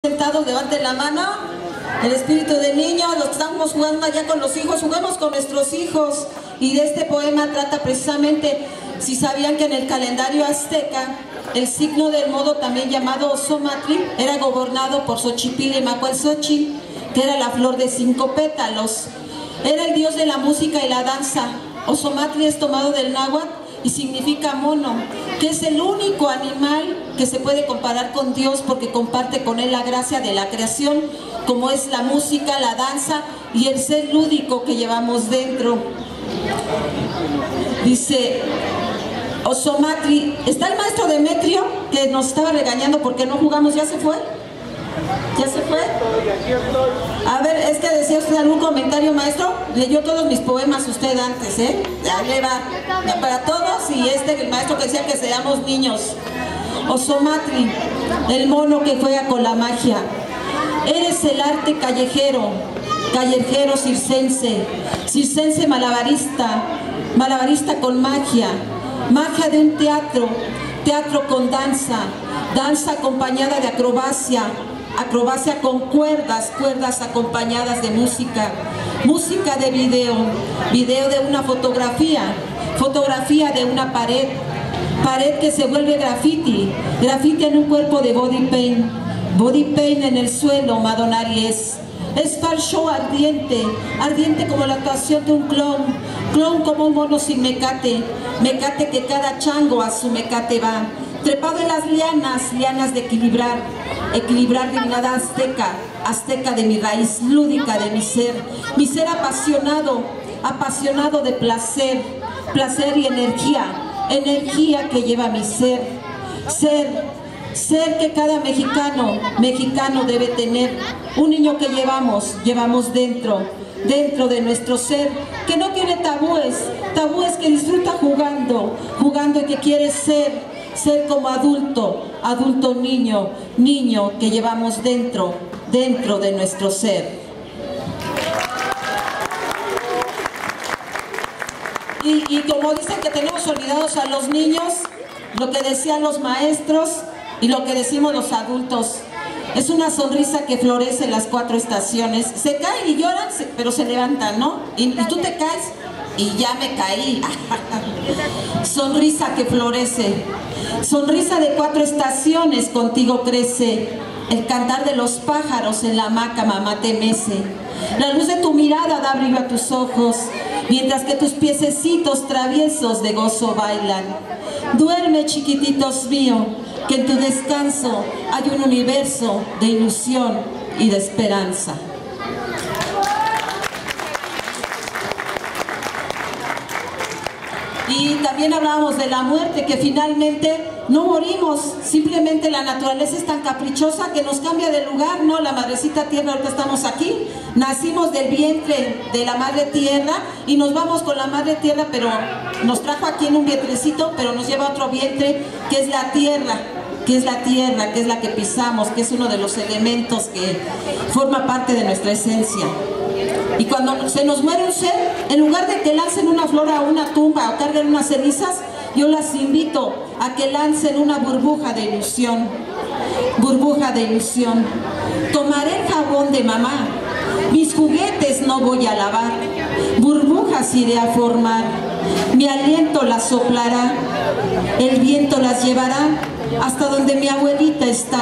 Sentados, levanten la mano. El espíritu de niño, los que estamos jugando allá con los hijos, juguemos con nuestros hijos. Y de este poema trata precisamente, si sabían que en el calendario azteca, el signo del modo también llamado Xomatli era gobernado por Xochipilli Macualxochitl, que era la flor de 5 pétalos. Era el dios de la música y la danza. Xomatli es tomado del náhuatl y significa mono, que es el único animal que se puede comparar con Dios porque comparte con él la gracia de la creación, como es la música, la danza y el ser lúdico que llevamos dentro. Dice Xomatli, ¿está el maestro Demetrio que nos estaba regañando porque no jugamos? ¿Ya se fue? ¿Ya se fue? A ver, es que decía usted algún comentario, maestro. Leyó todos mis poemas usted antes, ¿eh? Ya le va. Para todos, y el maestro que decía que seamos niños. Xomatli, el mono que juega con la magia. Eres el arte callejero, callejero circense, circense malabarista, malabarista con magia, magia de un teatro, teatro con danza, danza acompañada de acrobacia, acrobacia con cuerdas, cuerdas acompañadas de música, música de video, video de una fotografía, fotografía de una pared, pared que se vuelve graffiti, graffiti en un cuerpo de body paint en el suelo, Madonari es para el show ardiente, ardiente como la actuación de un clon, clon como un mono sin mecate, mecate que cada chango a su mecate va, trepado en las lianas, lianas de equilibrar, equilibrar divinidad azteca, azteca de mi raíz, lúdica de mi ser apasionado, apasionado de placer, placer y energía, energía que lleva mi ser, ser que cada mexicano, mexicano debe tener, un niño que llevamos dentro de nuestro ser, que no tiene tabúes, tabúes que disfruta jugando, jugando y que quiere ser como adulto, adulto niño, niño que llevamos dentro de nuestro ser. Y como dicen que tenemos olvidados a los niños, lo que decían los maestros y lo que decimos los adultos, es una sonrisa que florece en las 4 estaciones. Se caen y lloran, pero se levantan, ¿no? Y tú te caes y ya me caí. Sonrisa que florece, sonrisa de 4 estaciones, contigo crece. El cantar de los pájaros en la hamaca, mamá te mece. La luz de tu mirada da brillo a tus ojos, mientras que tus piececitos traviesos de gozo bailan. Duerme, chiquititos mío, que en tu descanso hay un universo de ilusión y de esperanza. Y también hablábamos de la muerte, que finalmente no morimos, simplemente la naturaleza es tan caprichosa que nos cambia de lugar, ¿no? La madrecita tierra, ahorita estamos aquí, nacimos del vientre de la madre tierra y nos vamos con la madre tierra, pero nos trajo aquí en un vientrecito, pero nos lleva a otro vientre que es la tierra, que es la tierra, que es la que pisamos, que es uno de los elementos que forma parte de nuestra esencia. Y cuando se nos muere un ser, en lugar de que lancen una flor a una tumba o carguen unas cenizas, yo las invito a que lancen una burbuja de ilusión. Burbuja de ilusión. Tomaré el jabón de mamá, mis juguetes no voy a lavar, burbujas iré a formar, mi aliento las soplará, el viento las llevará hasta donde mi abuelita está.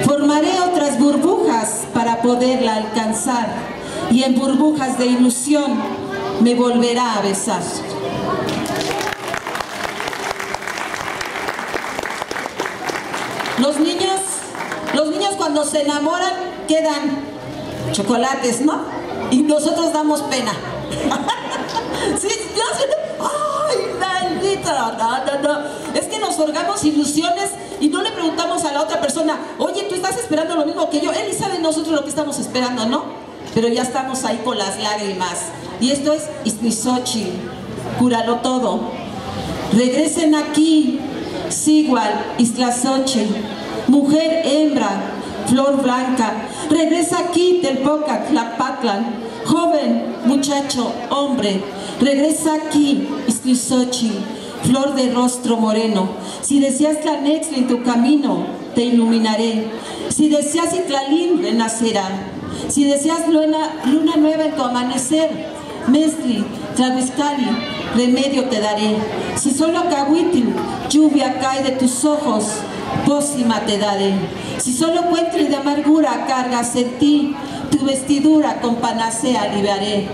Formaré otras burbujas para poderla alcanzar. Y en burbujas de ilusión me volverá a besar. Los niños cuando se enamoran quedan chocolates, ¿no? Y nosotros damos pena. Sí, ¡ay, bendita! No. Es que nos forjamos ilusiones y no le preguntamos a la otra persona, oye, ¿tú estás esperando lo mismo que yo? Él sabe nosotros lo que estamos esperando, ¿no? Pero ya estamos ahí con las lágrimas. Y esto es Ixtlilxóchitl, cúralo todo. Regresen aquí, Sigual, Ixtlilxóchitl, mujer, hembra, flor blanca. Regresa aquí, Telpocac, Tlapatlan, joven, muchacho, hombre. Regresa aquí, Ixtlilxóchitl, flor de rostro moreno. Si deseas Tlanextli en tu camino, te iluminaré. Si deseas Itlalín, renacerá. Si deseas luna nueva en tu amanecer, Mestli, Tlahuizcali, remedio te daré. Si solo Cahuitl, lluvia cae de tus ojos, pócima te daré. Si solo cuentri de amargura cargas en ti, tu vestidura con panacea aliviaré.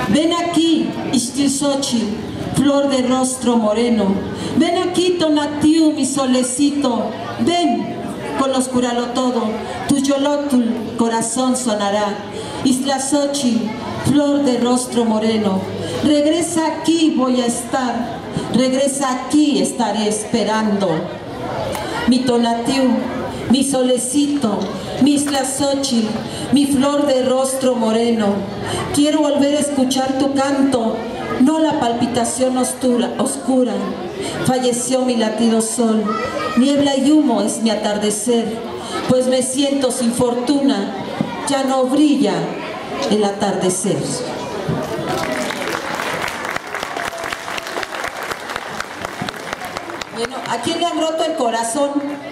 Ven aquí, Ixtlilxóchitl, flor de rostro moreno. Ven aquí, Tonatiuh, mi solecito. Ven, con los cúralo todo, tu yolotl corazón sonará. Ixtlilxóchitl, flor de rostro moreno. Regresa aquí, voy a estar. Regresa aquí, estaré esperando. Mi Tonatiuh, mi solecito, mi Ixtlilxóchitl, mi flor de rostro moreno. Quiero volver a escuchar tu canto, no la palpitación oscura. Falleció mi latido sol, niebla y humo es mi atardecer, pues me siento sin fortuna, ya no brilla el atardecer. Bueno, ¿a quién le han roto el corazón?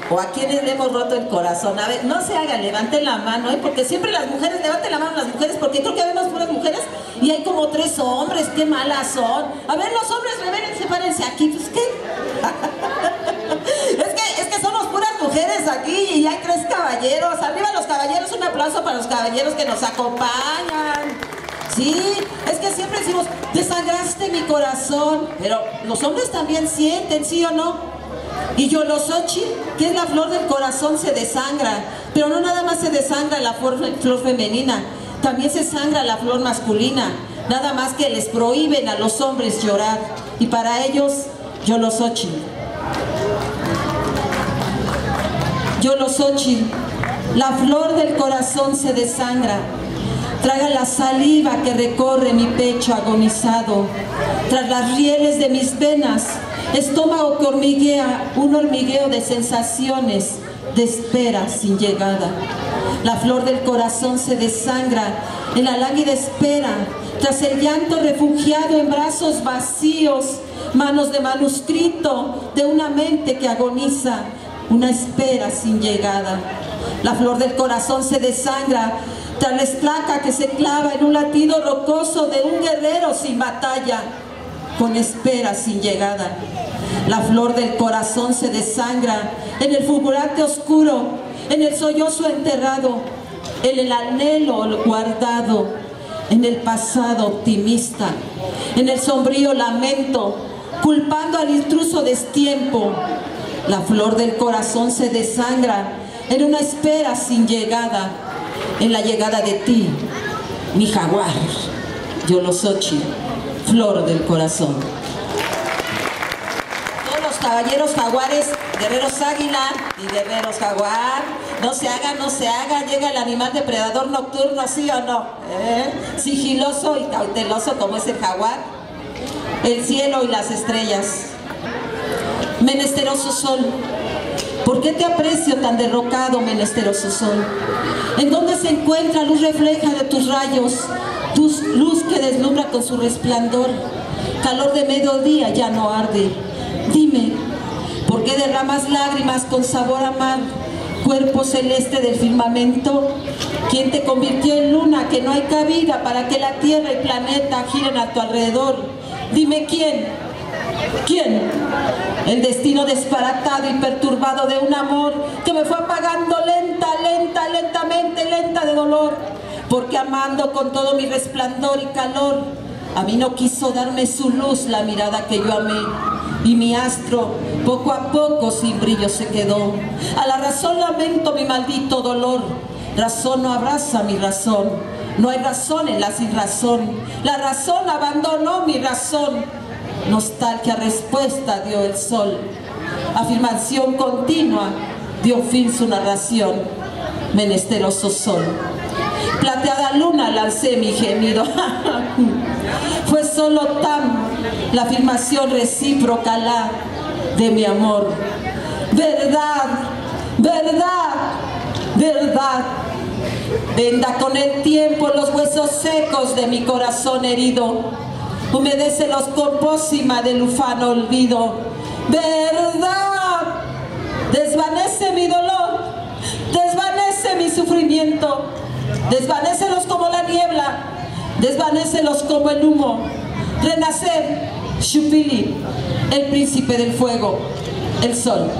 ¿O a quiénes le hemos roto el corazón? A ver, no se hagan, levanten la mano, porque siempre las mujeres, levanten la mano las mujeres, porque creo que vemos puras mujeres y hay como 3 hombres, qué malas son. A ver, los hombres, revérense, párense aquí, pues ¿qué? es que somos puras mujeres aquí y hay 3 caballeros. Arriba los caballeros, un aplauso para los caballeros que nos acompañan. Sí, es que siempre decimos, desangraste mi corazón, pero los hombres también sienten, ¿sí o no? Y Yolosóchitl, que es la flor del corazón, se desangra, pero no nada más se desangra la flor femenina, también se sangra la flor masculina, nada más que les prohíben a los hombres llorar, y para ellos, Yolosóchitl. Yolosóchitl, la flor del corazón se desangra. Traga la saliva que recorre mi pecho agonizado, tras las rieles de mis venas, estómago que hormiguea, un hormigueo de sensaciones, de espera sin llegada. La flor del corazón se desangra en la lánguida espera, tras el llanto refugiado en brazos vacíos, manos de manuscrito de una mente que agoniza, una espera sin llegada. La flor del corazón se desangra tras la estaca que se clava en un latido rocoso de un guerrero sin batalla, con espera sin llegada. La flor del corazón se desangra en el fulgurante oscuro, en el sollozo enterrado, en el anhelo guardado, en el pasado optimista, en el sombrío lamento, culpando al intruso destiempo. La flor del corazón se desangra en una espera sin llegada, en la llegada de ti, mi jaguar, Yolosóchitl, flor del corazón. Todos los caballeros jaguares, guerreros águila y guerreros jaguar, no se hagan, llega el animal depredador nocturno, ¿sí o no? Sigiloso y cauteloso como es el jaguar, el cielo y las estrellas. Menesteroso sol, ¿por qué te aprecio tan derrocado, menesteroso sol? ¿En dónde se encuentra luz refleja de tus rayos? Tu luz que deslumbra con su resplandor. Calor de mediodía ya no arde. Dime, ¿por qué derramas lágrimas con sabor a mar? Cuerpo celeste del firmamento, ¿quién te convirtió en luna que no hay cabida para que la tierra y planeta giren a tu alrededor? Dime, ¿quién? ¿Quién? El destino disparatado y perturbado de un amor que me fue apagando lentamente de dolor, porque amando con todo mi resplandor y calor, a mí no quiso darme su luz la mirada que yo amé, y mi astro poco a poco sin brillo se quedó. A la razón lamento mi maldito dolor, razón no abraza mi razón, no hay razón en la sin razón, la razón abandonó mi razón. Nostalgia respuesta dio el sol, afirmación continua dio fin su narración, menesteroso sol. Plateada luna lancé mi gemido, fue solo tan la afirmación recíproca la de mi amor. Verdad, verdad, verdad, venda con el tiempo los huesos secos de mi corazón herido, humedécelos con pócima del ufano olvido. Verdad, desvanece mi dolor, sufrimiento, desvanécelos como la niebla, desvanécelos como el humo. Renacer, Xupili, el príncipe del fuego, el sol.